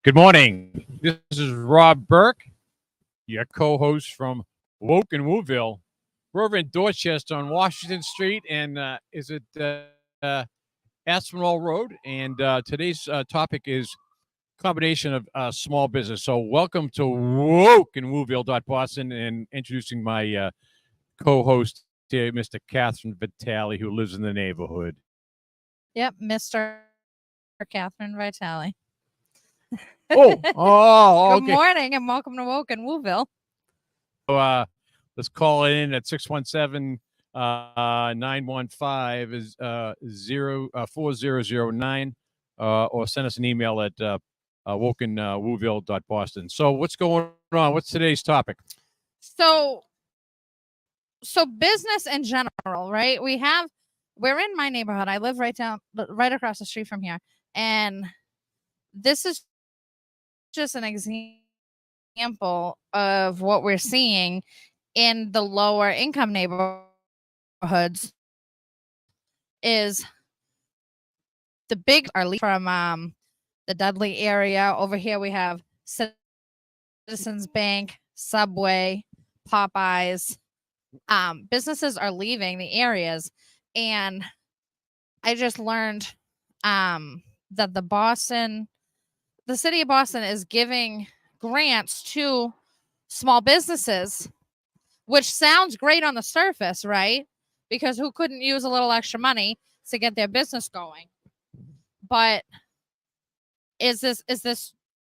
Good morning. This is Rob Burke, your co-host from Woke and WuVille. We're over in Dorchester on Washington Street, and is it Aspinwall Road? And today's topic is combination of small business. So welcome to Woke and WuVille.Boston, and introducing my co-host here, Mr. Catherine Vitale, who lives in the neighborhood. Yep, Mr. Catherine Vitale. Okay. Good morning and welcome to Woke and WuVille. So, let's call in at 617 915 is 4009 or send us an email at wokenwuville.boston. So what's going on? What's today's topic? So business in general, right? We're in my neighborhood. I live right across the street from here. And this is just an example of what we're seeing in the lower income neighborhoods. Is the big are from the Dudley area. Over here we have Citizens Bank, Subway, Popeyes. Businesses are leaving the areas, and I just learned that the city of Boston is giving grants to small businesses, which sounds great on the surface, right? Because who couldn't use a little extra money to get their business going? But is this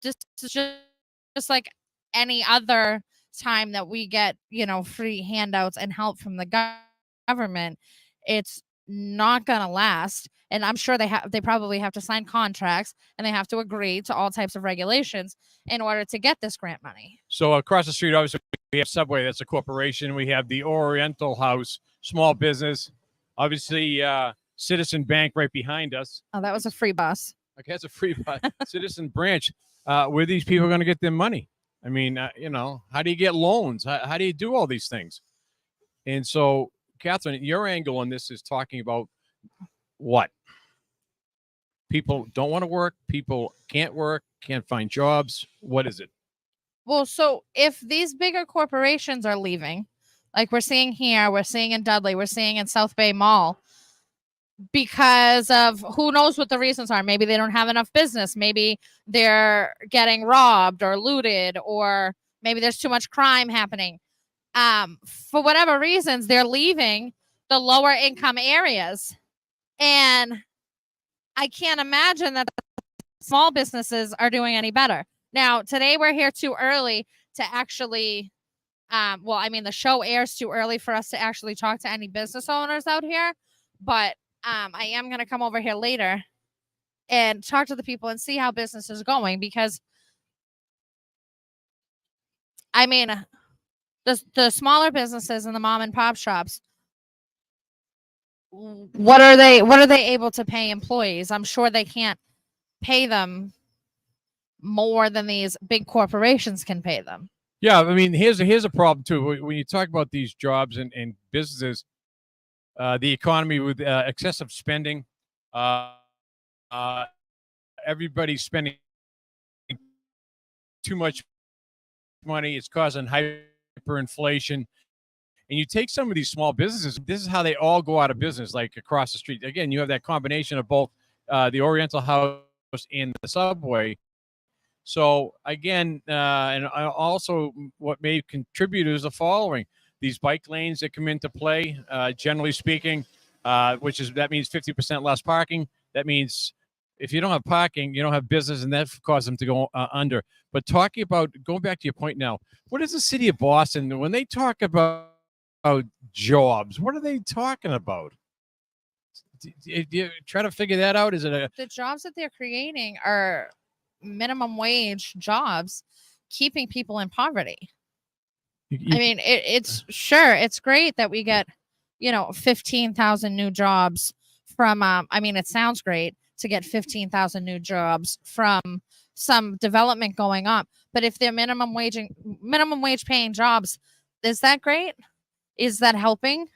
just like any other time that we get, free handouts and help from the government? It's not gonna last, and I'm sure they probably have to sign contracts, and they have to agree to all types of regulations in order to get this grant money. So across the street, obviously, we have Subway. That's a corporation. We have the Oriental House, small business. Obviously, Citizen Bank right behind us. Oh, that was a free bus. Okay, that's a free bus. Citizen Branch. Where these people are going to get their money? I mean, how do you get loans? How do you do all these things? And so, Catherine, your angle on this is talking about what? People don't want to work. People can't work, can't find jobs. What is it? Well, so if these bigger corporations are leaving, like we're seeing here, we're seeing in Dudley, we're seeing in South Bay Mall, because of who knows what the reasons are. Maybe they don't have enough business. Maybe they're getting robbed or looted, or maybe there's too much crime happening. For whatever reasons, they're leaving the lower income areas. And I can't imagine that small businesses are doing any better. Now, today we're here too early to actually, the show airs too early for us to actually talk to any business owners out here. But I am going to come over here later and talk to the people and see how business is going, because, the smaller businesses and the mom and pop shops, what are they able to pay employees? I'm sure they can't pay them more than these big corporations can pay them. Yeah, I mean, here's a problem too. When you talk about these jobs and businesses, the economy with excessive spending, everybody's spending too much money. It's causing hyperinflation. And you take some of these small businesses, this is how they all go out of business, like across the street. Again, you have that combination of both the Oriental House and the Subway. So again, and also what may contribute is the following: these bike lanes that come into play, generally speaking, that means 50% less parking. That means if you don't have parking, you don't have business, and that causes them to go under. But talking about, going back to your point now, what is the city of Boston, when they talk about jobs, what are they talking about? Do you try to figure that out? Is it the jobs that they're creating are minimum wage jobs, keeping people in poverty? It's great that we get 15,000 new jobs from it sounds great to get 15,000 new jobs from some development going up, but if they're minimum wage paying jobs, is that great? Is that helping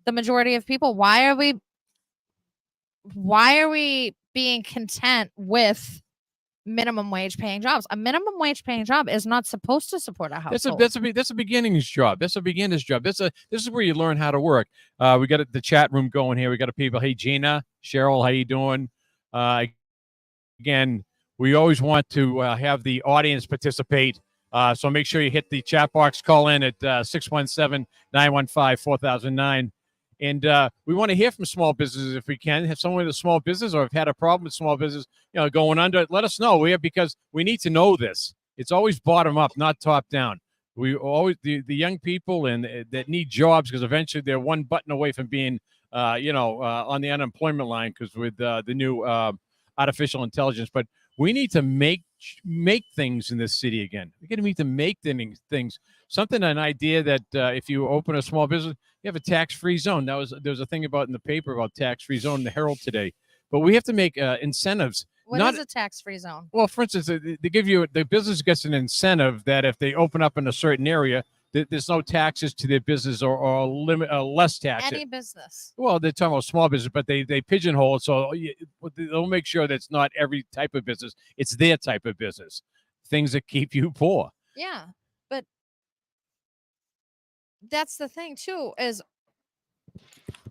the majority of people? Why are we being content with minimum wage paying jobs. A minimum wage paying job is not supposed to support a household. That's a beginner's job. That's a beginner's job. This is where you learn how to work. We got the chat room going here. We got people. Hey, Gina, Cheryl, how you doing? Again, we always want to have the audience participate. So make sure you hit the chat box. Call in at 617-915-4009. And we want to hear from small businesses if we can. Have someone with a small business or have had a problem with small business, going under. Let us know. Because we need to know this. It's always bottom up, not top down. We always the young people and that need jobs, because eventually they're one button away from being, on the unemployment line, because with the new artificial intelligence. But we need to make things in this city again. We're going to need to make things. An idea that if you open a small business, you have a tax-free zone. There was a thing about in the paper about tax-free zone in the Herald today. But we have to make incentives. What is a tax-free zone? Well, for instance, they give you, the business gets an incentive that if they open up in a certain area, there's no taxes to their business or limit less taxes. Any business. Well, they're talking about small business, but they pigeonhole it, so they'll make sure that it's not every type of business. It's their type of business, things that keep you poor. Yeah, but that's the thing too, is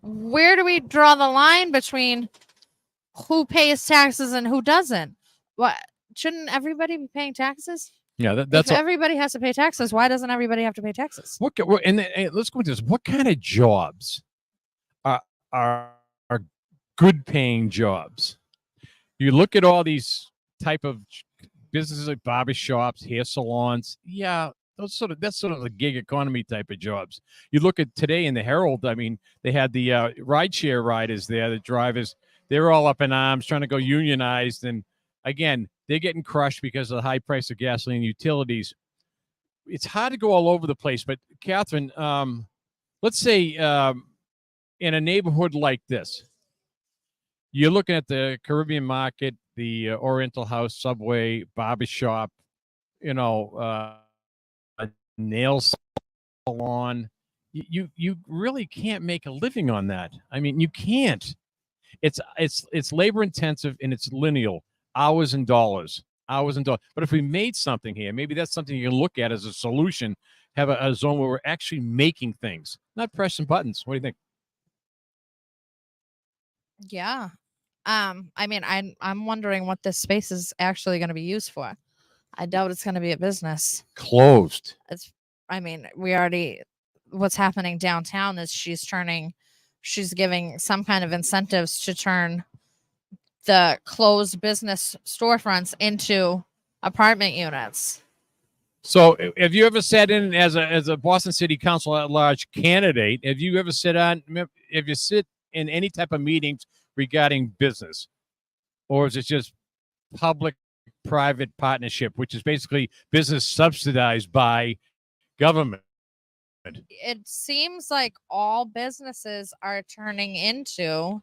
where do we draw the line between who pays taxes and who doesn't? What, shouldn't everybody be paying taxes? Yeah, that's if everybody has to pay taxes, why doesn't everybody have to pay taxes? And let's go into this. What kind of jobs are good paying jobs? You look at all these type of businesses like barber shops, hair salons. Yeah, that's sort of the gig economy type of jobs. You look at today in the Herald. I mean, they had the rideshare riders there, the drivers. They're all up in arms trying to go unionized, and again, they're getting crushed because of the high price of gasoline and utilities. It's hard to go all over the place, but Catherine, let's say in a neighborhood like this, you're looking at the Caribbean Market, the Oriental House, Subway, barbershop, a nail salon. You really can't make a living on that. I mean, you can't. It's labor intensive and it's lineal. Hours and dollars. But if we made something here, maybe that's something you can look at as a solution. Have a zone where we're actually making things, not pressing buttons. What do you think? Yeah. I mean, I'm wondering what this space is actually going to be used for. I doubt it's going to be a business. Closed. What's happening downtown is she's giving some kind of incentives to turn the closed business storefronts into apartment units. So have you ever sat in as a Boston City Council at large candidate? Have you ever sit in any type of meetings regarding business? Or is it just public-private partnership, which is basically business subsidized by government? It seems like all businesses are turning into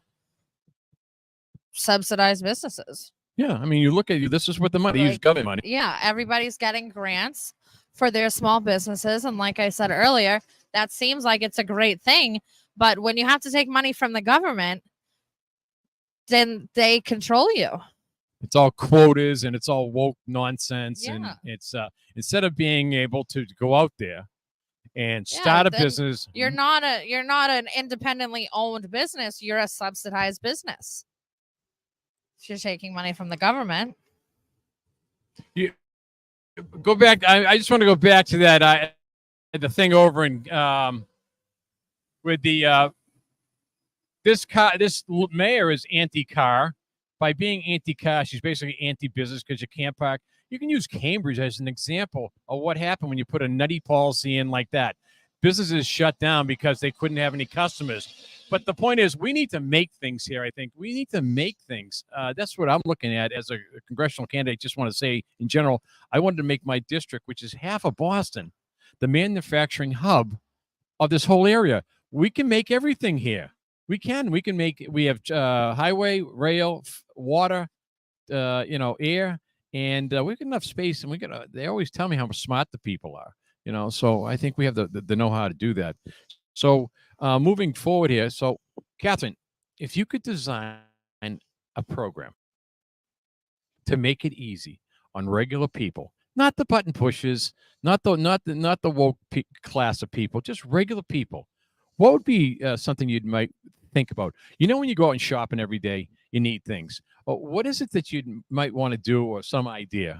subsidized businesses. Yeah, I mean, you look at this is what the money, use government money. Yeah, everybody's getting grants for their small businesses, and like I said earlier, that seems like it's a great thing. But when you have to take money from the government, then they control you. It's all quotas and it's all woke nonsense, Yeah. and it's instead of being able to go out there and start a business, You're not an independently owned business. You're a subsidized business. If you're taking money from the government. You go back. I just want to go back to that. The thing over in with the this mayor is anti-car. By being anti-car, she's basically anti-business because you can't park. You can use Cambridge as an example of what happened when you put a nutty policy in like that. Businesses shut down because they couldn't have any customers. But the point is, we need to make things here, I think. We need to make things. That's what I'm looking at as a congressional candidate. Just want to say, in general, I wanted to make my district, which is half of Boston, the manufacturing hub of this whole area. We can make everything here. We can make. We have highway, rail, water, air, and we've got enough space. And they always tell me how smart the people are. So I think we have the know-how to do that. So moving forward here. So Catherine, if you could design a program to make it easy on regular people, not the button pushers, not the woke class of people, just regular people, what would be something you might think about? When you go out and shopping every day, you need things. What is it that you might want to do, or some idea?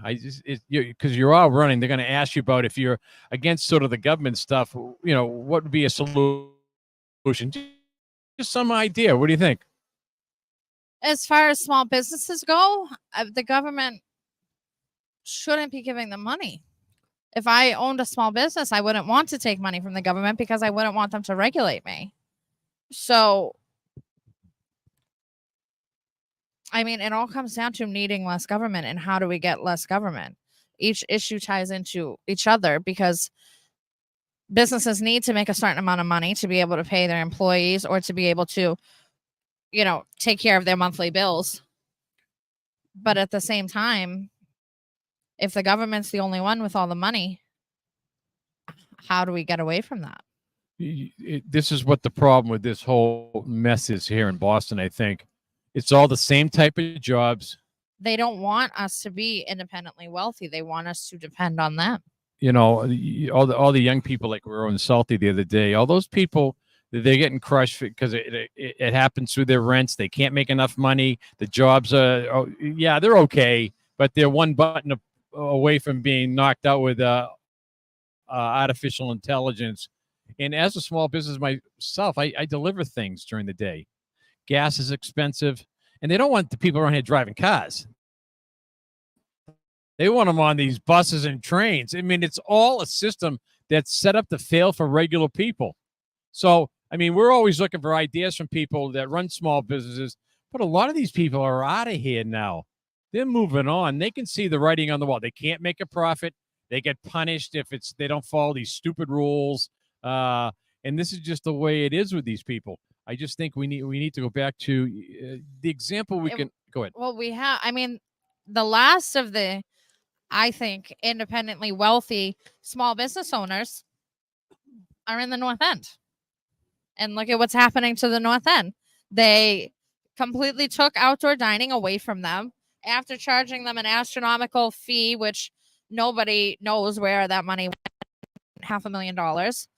Because you're all running, they're going to ask you about if you're against sort of the government stuff. What would be a solution? Just some idea. What do you think? As far as small businesses go, the government shouldn't be giving them money. If I owned a small business, I wouldn't want to take money from the government because I wouldn't want them to regulate me. So, I mean, it all comes down to needing less government, and how do we get less government? Each issue ties into each other, because businesses need to make a certain amount of money to be able to pay their employees, or to be able to, take care of their monthly bills. But at the same time, if the government's the only one with all the money, how do we get away from that? This is what the problem with this whole mess is here in Boston, I think. It's all the same type of jobs. They don't want us to be independently wealthy. They want us to depend on them. All the young people, like we were in Salty the other day, all those people, they're getting crushed because it happens through their rents. They can't make enough money. The jobs are, they're okay, but they're one button away from being knocked out with artificial intelligence. And as a small business myself, I deliver things during the day. Gas is expensive, and they don't want the people around here driving cars. They want them on these buses and trains. I mean, it's all a system that's set up to fail for regular people. So, I mean, we're always looking for ideas from people that run small businesses, but a lot of these people are out of here now. They're moving on. They can see the writing on the wall. They can't make a profit. They get punished if they don't follow these stupid rules. And this is just the way it is with these people. I just think we need to go back to the example. Go ahead. Well, the last of the, I think, independently wealthy small business owners are in the North End. And look at what's happening to the North End. They completely took outdoor dining away from them after charging them an astronomical fee, which nobody knows where that money went, $500,000.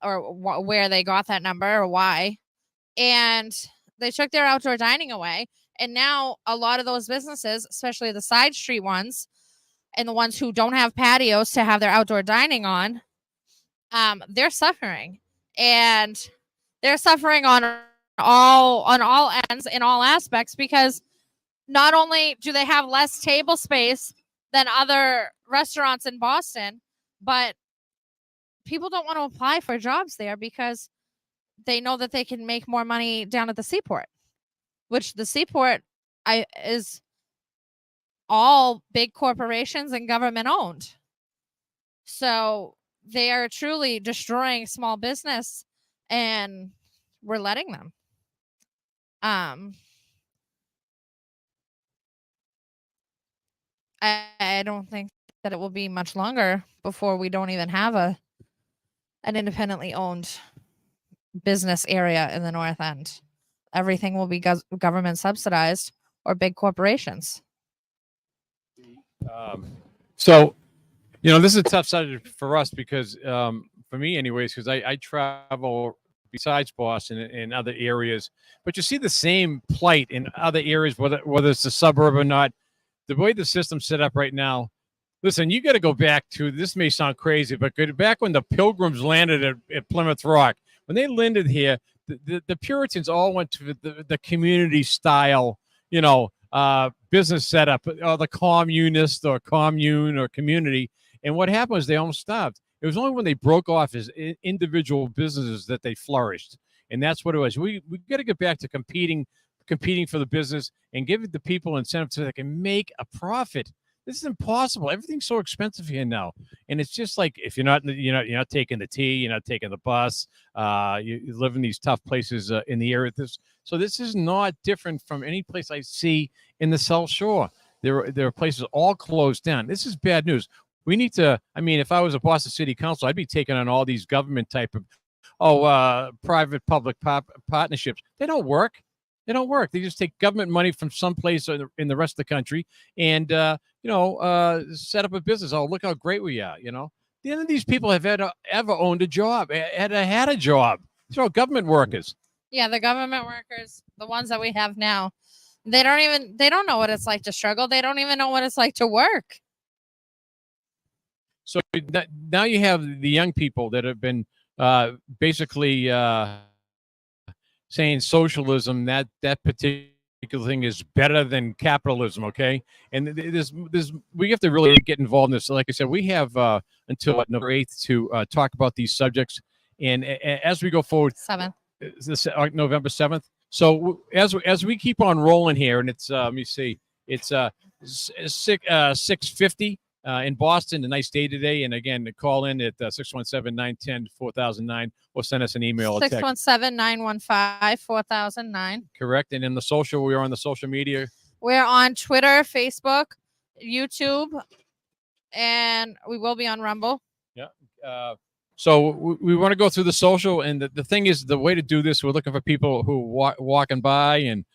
Or where they got that number or why. And they took their outdoor dining away. And now a lot of those businesses, especially the side street ones and the ones who don't have patios to have their outdoor dining on, they're suffering. And they're suffering on all ends, in all aspects, because not only do they have less table space than other restaurants in Boston, but people don't want to apply for jobs there because they know that they can make more money down at the seaport, which the seaport is all big corporations and government owned. So they are truly destroying small business, and we're letting them. I don't think that it will be much longer before we don't even have an independently owned business area in the North End. Everything will be government subsidized or big corporations. So, this is a tough subject for us because, for me anyways, because I travel besides Boston and other areas, but you see the same plight in other areas, whether it's a suburb or not. The way the system's set up right now, listen, you got to go back to, this may sound crazy, but back when the Pilgrims landed at Plymouth Rock, when they landed here, the Puritans all went to the community style, business setup, or the communist or commune or community. And what happened was they almost stopped. It was only when they broke off as individual businesses that they flourished. And that's what it was. We got to get back to competing for the business and give the people incentive so they can make a profit. This is impossible. Everything's so expensive here now, and it's just like, if you're not taking the T, you're not taking the bus. You live in these tough places in the area. So this is not different from any place I see in the South Shore. There are places all closed down. This is bad news. We need to. I mean, if I was a Boston City Council, I'd be taking on all these government type of private public partnerships. They don't work. They don't work. They just take government money from someplace in the rest of the country and set up a business. Oh, look how great we are. None of these people have ever owned a job, had a job. They're all government workers. Yeah, the government workers, the ones that we have now, they don't know what it's like to struggle. They don't even know what it's like to work. So now you have the young people that have been basically saying socialism, that particular thing is better than capitalism. Okay, and we have to really get involved in this. So like I said, we have until November 8th to talk about these subjects, and as we go forward, 7th. This November 7th. So as we keep on rolling here, and it's let me see, it's 6:50 in Boston. A nice day today, and again, call in at 617-910-4009 or send us an email or text. 617-915-4009. Correct. And in the social, we're on the social media. We're on Twitter, Facebook, YouTube, and we will be on Rumble. Yeah. So we want to go through the social, and the thing is, the way to do this, we're looking for people who walking by and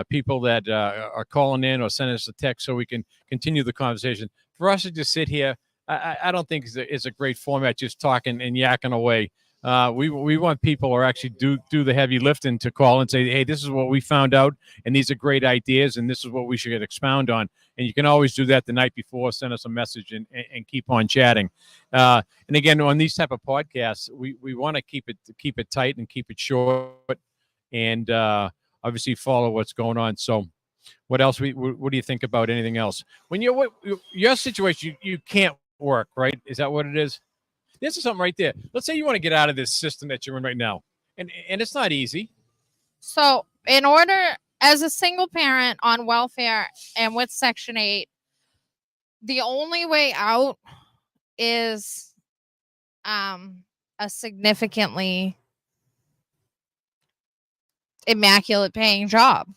people that are calling in or sending us a text so we can continue the conversation. For us to just sit here, I don't think it's a great format, just talking and yakking away. We want people who actually do the heavy lifting to call and say, hey, this is what we found out, and these are great ideas, and this is what we should expound on. And you can always do that the night before, send us a message, and keep on chatting. And again, on these type of podcasts, we want to keep it tight and keep it short, and obviously follow what's going on. So what else? What do you think about anything else? When your situation, you can't work, right? Is that what it is? This is something right there. Let's say you want to get out of this system that you're in right now, and it's not easy. So in order, as a single parent on welfare and with Section 8, the only way out is a significantly immaculate paying job.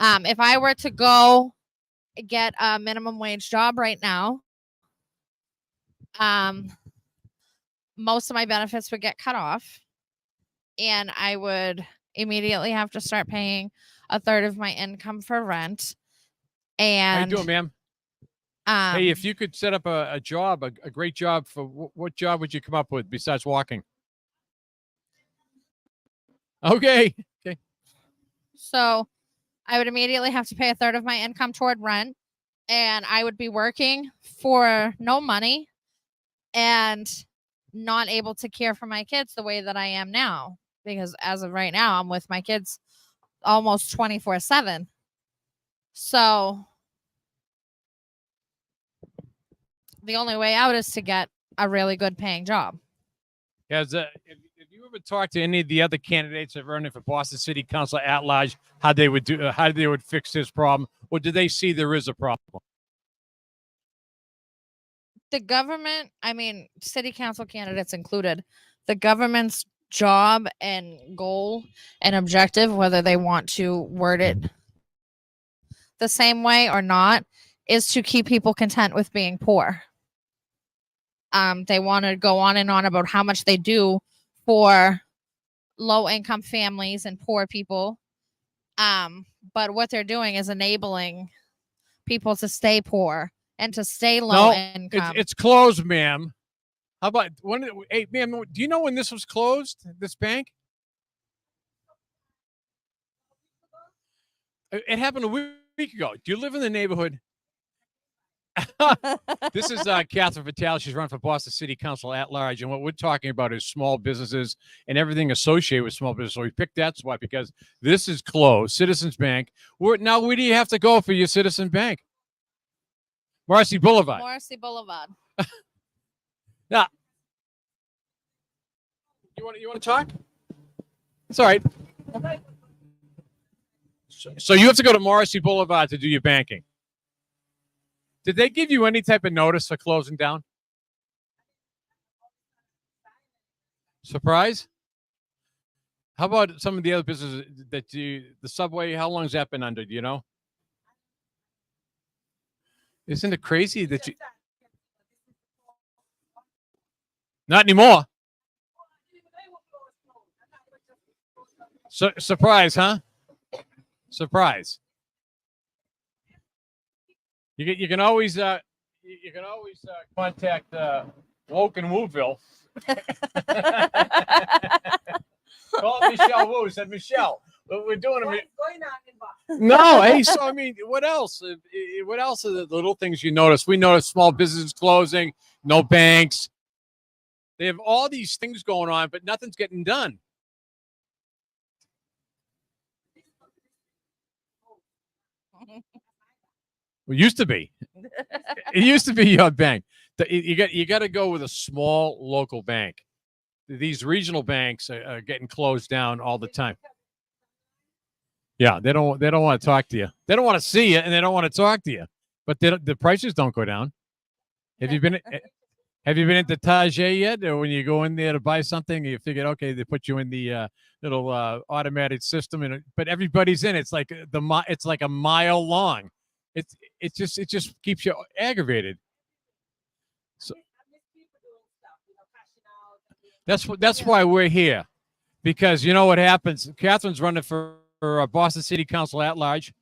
If I were to go get a minimum wage job right now, most of my benefits would get cut off, and I would immediately have to start paying a third of my income for rent. And how you doing, ma'am? Hey, if you could set up a job, a great job, for what job would you come up with besides walking? Okay. So I would immediately have to pay a third of my income toward rent, and I would be working for no money and not able to care for my kids the way that I am now, because as of right now, I'm with my kids almost 24/7. So the only way out is to get a really good paying job. Have you ever talked to any of the other candidates that are running for Boston City Council at large, how they would fix this problem, or do they see there is a problem? The government, I mean, city council candidates included, the government's job and goal and objective, whether they want to word it the same way or not, is to keep people content with being poor. They want to go on and on about how much they do for low income families and poor people. But what they're doing is enabling people to stay poor and to stay low income. It's closed, ma'am. How about hey, ma'am, do you know when this was closed, this bank? It happened a week ago. Do you live in the neighborhood? This is Catherine Vitale. She's running for Boston City Council at large. And what we're talking about is small businesses and everything associated with small business. So we picked that spot because this is closed. Citizens Bank. Now, where do you have to go for your Citizen Bank? Morrissey Boulevard. Morrissey Boulevard. Now, you want to talk? It's all right. So you have to go to Morrissey Boulevard to do your banking. Did they give you any type of notice for closing down? Surprise? How about some of the other businesses the subway? How long has that been under? Do you know? Isn't it crazy that you? Not anymore. Surprise, huh? Surprise. You can always contact Woke and WuVille. Call Michelle Wu. Said Michelle, we're doing What a. is going on in Boston? No, hey, so I mean, what else? What else are the little things you notice? We notice small businesses closing, no banks. They have all these things going on, but nothing's getting done. It used to be. It used to be your bank. You got to go with a small local bank. These regional banks are getting closed down all the time. Yeah, they don't want to talk to you. They don't want to see you, and they don't want to talk to you. But the prices don't go down. Have you been into Tajay yet? Or when you go in there to buy something, you figure, okay, they put you in the little automated system, but everybody's in it. It's like it's like a mile long. It just keeps you aggravated. So that's why we're here, because you know what happens. Catherine's running for Boston City Council at large,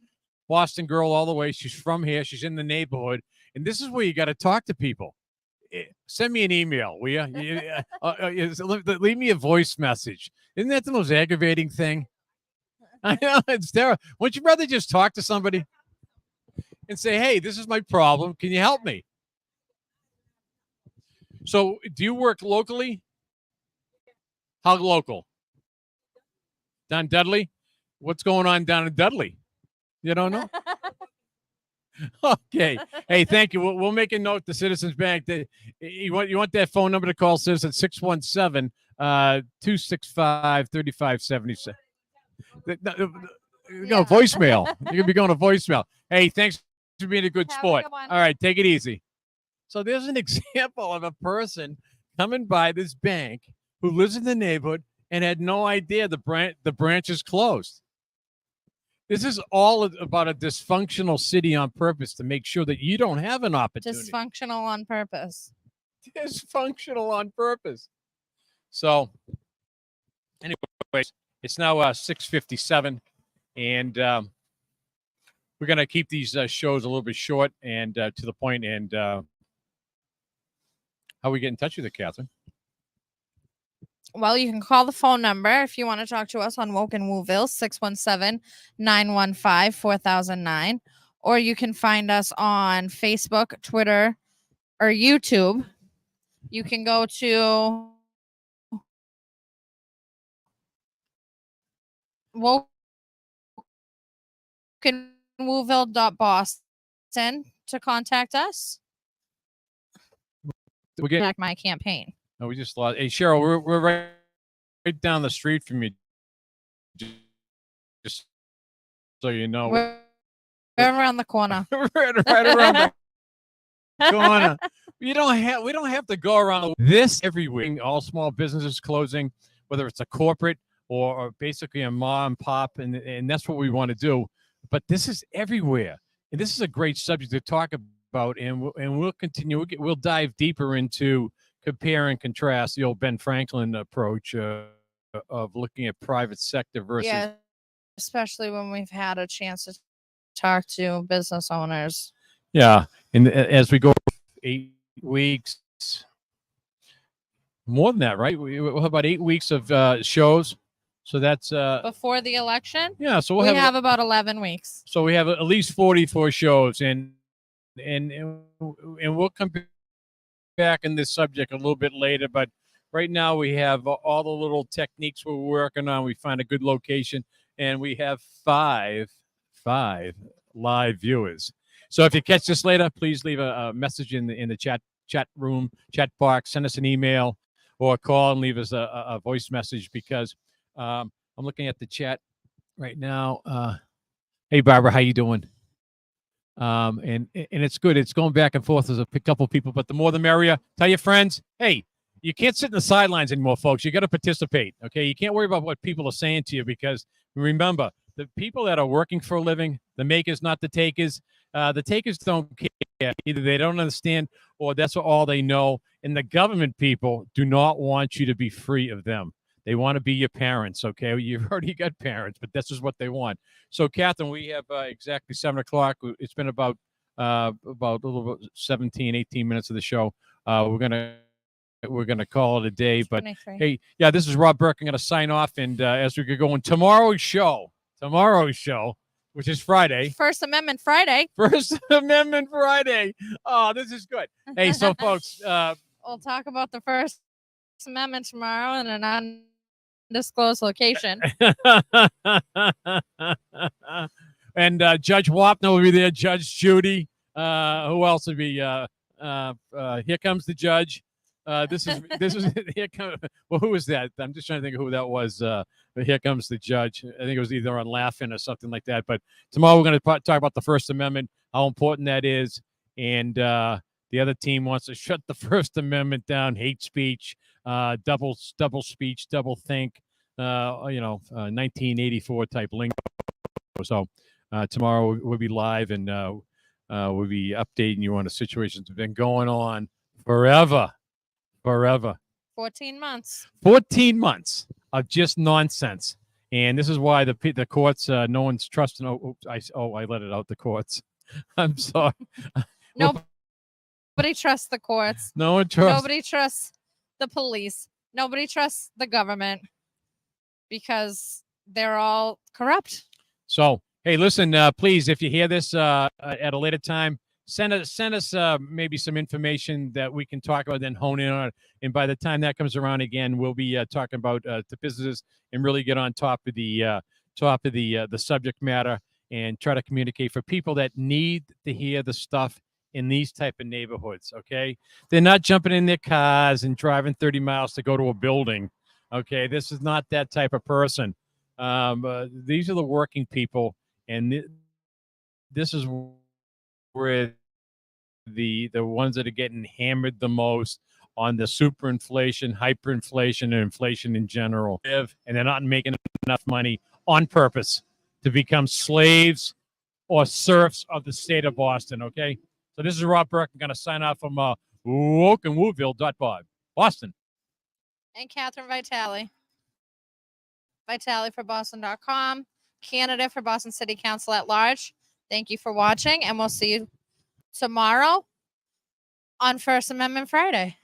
Boston girl all the way. She's from here. She's in the neighborhood, and this is where you got to talk to people. Send me an email, will you? Leave me a voice message. Isn't that the most aggravating thing? I know, it's terrible. Wouldn't you rather just talk to somebody and say, hey, this is my problem. Can you help me? So do you work locally? How local? Down Dudley? What's going on down in Dudley? You don't know? Okay. Hey, thank you. We'll make a note to Citizens Bank. You want that phone number to call Citizens 617-265-3577. No, voicemail. You're going to be going to voicemail. Hey, thanks for being a good sport. All right, take it easy. So there's an example of a person coming by this bank who lives in the neighborhood and had no idea the branch is closed. This is all about a dysfunctional city on purpose to make sure that you don't have an opportunity. Dysfunctional on purpose. Dysfunctional on purpose. So, anyways, it's now 6:57, and we're going to keep these shows a little bit short and to the point. And how we get in touch with you, Catherine? Well, you can call the phone number if you want to talk to us on Woke and WuVille, 617-915-4009. Or you can find us on Facebook, Twitter, or YouTube. You can go to wokeandwuville.boston to contact us. We get Back my campaign. No, we just lost. Hey, Cheryl, we're right down the street from you. Just so you know, We're around the corner. right around the corner. We don't have to go around this every week. All small businesses closing, whether it's a corporate or basically a mom and pop, and that's what we want to do. But this is everywhere, and this is a great subject to talk about. And we'll continue. We'll dive deeper into compare and contrast the old Ben Franklin approach of looking at private sector versus. Yeah, especially when we've had a chance to talk to business owners. Yeah, and as we go 8 weeks, more than that, right? We'll have about 8 weeks of shows. So that's before the election. Yeah, so we have about 11 weeks. So we have at least 44 shows, and we'll come back in this subject a little bit later. But right now we have all the little techniques we're working on. We find a good location, and we have five live viewers. So if you catch this later, please leave a message in the chat room, chat box. Send us an email or call and leave us a voice message, because I'm looking at the chat right now. Hey, Barbara, how you doing? And it's good. It's going back and forth. There's a couple people, but the more the merrier. Tell your friends, hey, you can't sit in the sidelines anymore, folks. You got to participate, okay? You can't worry about what people are saying to you, because remember, the people that are working for a living, the makers, not the takers, the takers don't care. Either they don't understand or that's all they know. And the government people do not want you to be free of them. They want to be your parents, okay? You've already got parents, but this is what they want. So, Catherine, we have exactly 7 o'clock. It's been about a little bit 17, 18 minutes of the show. We're gonna call it a day. But 23. hey, yeah, this is Rob Burke. I'm gonna sign off, and as we could go on tomorrow's show, which is Friday. First Amendment Friday. First Amendment Friday. Oh, this is good. Hey, so folks, we'll talk about the First Amendment tomorrow in an undisclosed location. And Judge Wapner will be there. Judge Judy. Who else would be? Here comes the judge. This is here come. Well, who was that? I'm just trying to think of who that was. But here comes the judge. I think it was either on Laughing or something like that. But tomorrow we're going to talk about the First Amendment, how important that is, and the other team wants to shut the First Amendment down, hate speech, double speech, double think, 1984 type lingo. So tomorrow we'll be live, and we'll be updating you on the situations that have been going on forever. 14 months. 14 months of just nonsense. And this is why the courts, no one's trusting. I let it out, the courts. I'm sorry. Nobody trusts the courts. No one trusts. Nobody trusts the police. Nobody trusts the government because they're all corrupt. So, hey, listen, please, if you hear this at a later time, send us maybe some information that we can talk about, then hone in on it. And by the time that comes around again, we'll be talking about the businesses and really get on top of the subject matter and try to communicate for people that need to hear the stuff in these type of neighborhoods. Okay, they're not jumping in their cars and driving 30 miles to go to a building. Okay, this is not that type of person. These are the working people, and this is where the ones that are getting hammered the most on the superinflation, hyperinflation, and inflation in general. And they're not making enough money on purpose to become slaves or serfs of the state of Boston, okay? So this is Rob Burke. I'm going to sign off from WuVille.Bob, Boston. And Catherine Vitale. Vitale for Boston.com. Candidate for Boston City Council at large. Thank you for watching, and we'll see you tomorrow on First Amendment Friday.